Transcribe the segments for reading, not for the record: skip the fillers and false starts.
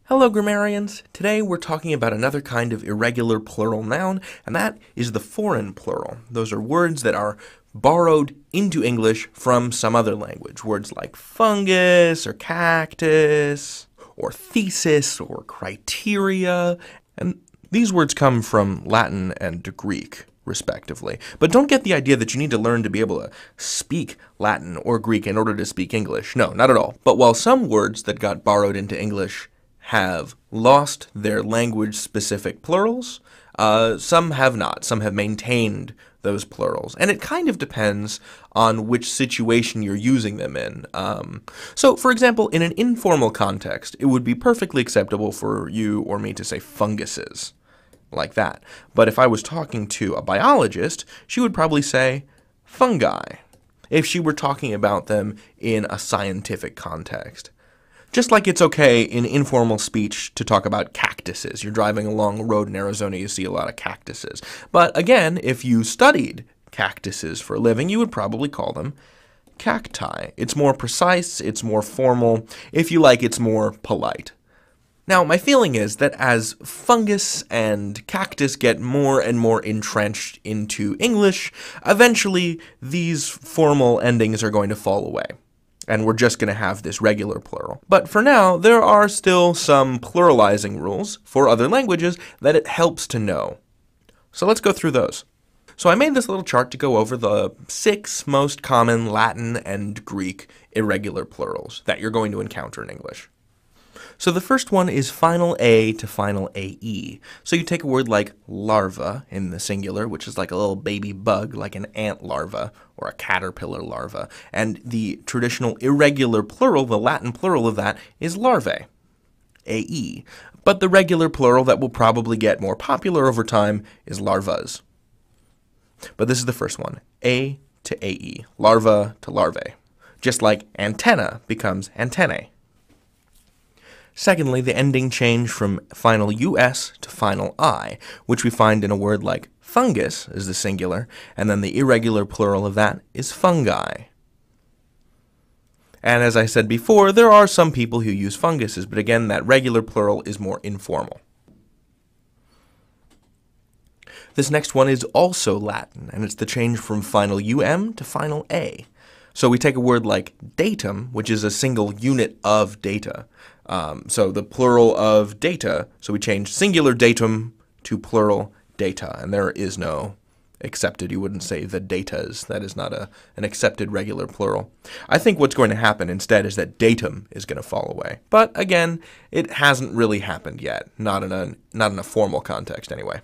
Hello, grammarians! Today we're talking about another kind of irregular plural noun, and that is the foreign plural. Those are words that are borrowed into English from some other language. Words like fungus, or cactus, or thesis, or criteria. And these words come from Latin and Greek, respectively. But don't get the idea that you need to learn to be able to speak Latin or Greek in order to speak English. No, not at all. But while some words that got borrowed into English have lost their language-specific plurals, some have not. Some have maintained those plurals. And it kind of depends on which situation you're using them in. So, for example, in an informal context, it would be perfectly acceptable for you or me to say funguses, like that. But if I was talking to a biologist, she would probably say fungi, if she were talking about them in a scientific context. Just like it's okay in informal speech to talk about cactuses. You're driving along a road in Arizona, you see a lot of cactuses. But again, if you studied cactuses for a living, you would probably call them cacti. It's more precise, it's more formal. If you like, it's more polite. Now, my feeling is that as fungus and cactus get more and more entrenched into English, eventually these formal endings are going to fall away. And we're just going to have this regular plural. But for now, there are still some pluralizing rules for other languages that it helps to know. So let's go through those. So I made this little chart to go over the 6 most common Latin and Greek irregular plurals that you're going to encounter in English. So the first one is final A to final AE. So you take a word like larva in the singular, which is like a little baby bug, like an ant larva or a caterpillar larva. And the traditional irregular plural, the Latin plural of that, is larvae, AE. But the regular plural that will probably get more popular over time is larvas. But this is the first one, A to AE, larva to larvae. Just like antenna becomes antennae. Secondly, the ending change from final US to final I, which we find in a word like fungus is the singular, and then the irregular plural of that is fungi. And as I said before, there are some people who use funguses, but again, that regular plural is more informal. This next one is also Latin, and it's the change from final UM to final A. So we take a word like datum, which is a single unit of data. So the plural of data, so we change singular datum to plural data, and there is no accepted. You wouldn't say the datas. That is not an accepted regular plural. I think what's going to happen instead is that datum is going to fall away. But again, it hasn't really happened yet, not in a formal context anyway.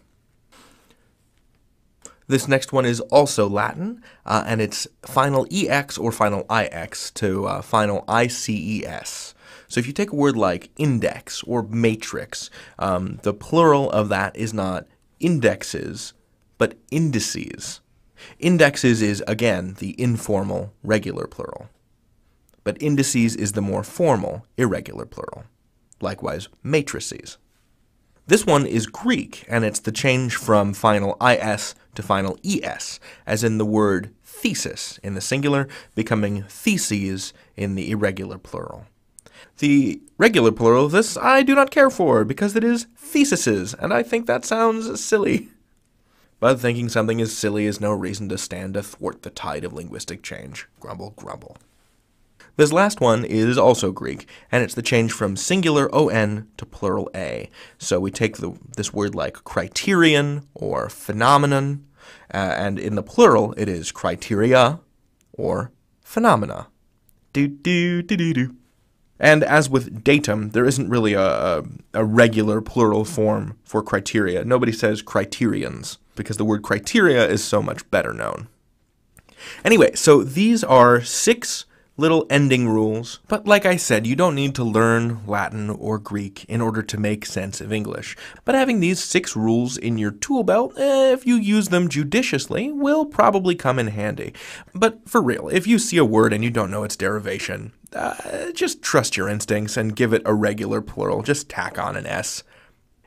This next one is also Latin, and it's final EX or final IX to final ICES. So if you take a word like index or matrix, the plural of that is not indexes, but indices. Indexes is, again, the informal regular plural. But indices is the more formal irregular plural. Likewise, matrices. This one is Greek, and it's the change from final IS to final ES, as in the word thesis in the singular, becoming theses in the irregular plural. The regular plural of this I do not care for, because it is theses, and I think that sounds silly. But thinking something is silly is no reason to stand athwart the tide of linguistic change. Grumble, grumble. This last one is also Greek, and it's the change from singular on to plural a. So we take this word like criterion or phenomenon, and in the plural it is criteria or phenomena. Do. And as with datum, there isn't really a regular plural form for criteria. Nobody says criterions, because the word criteria is so much better known. Anyway, so these are 6 little ending rules, but like I said, you don't need to learn Latin or Greek in order to make sense of English. But having these 6 rules in your tool belt, if you use them judiciously, will probably come in handy. But for real, if you see a word and you don't know its derivation, just trust your instincts and give it a regular plural. Just tack on an S.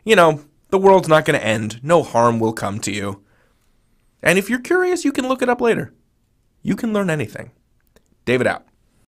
You know, the world's not going to end. No harm will come to you. And if you're curious, you can look it up later. You can learn anything. David out.